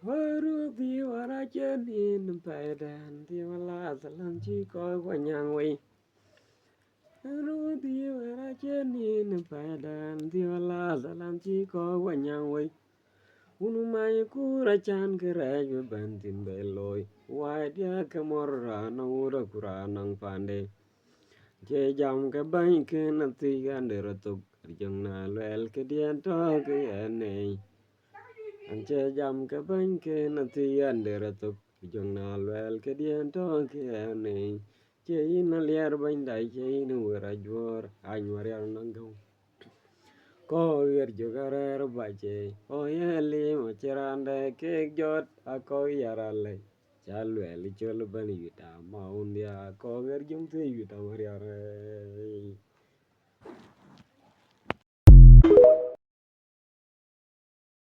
Waru di wara janin paidan di wala salam chi koi wanyang wei. Waru di wara janin paidan di wala salam chi koi wanyang wei. Unu mai kura chan kira ju bantin beloi. Wai dia kamorra na ura kura nang pande. Je jam ke bany ke nati gandera tuk. Arjung na lel ke dian to ke anei. Anche jam ke bany ke nati andere tuk jong na lwel ke dien to ke ane che in na liar bany dai che in wera jor an wariar nangau ko yer jogarer bache o ye li mo cherande ke jot a ko yarale chalwel chol bani yuta ma undia ko yer jom te yuta wariar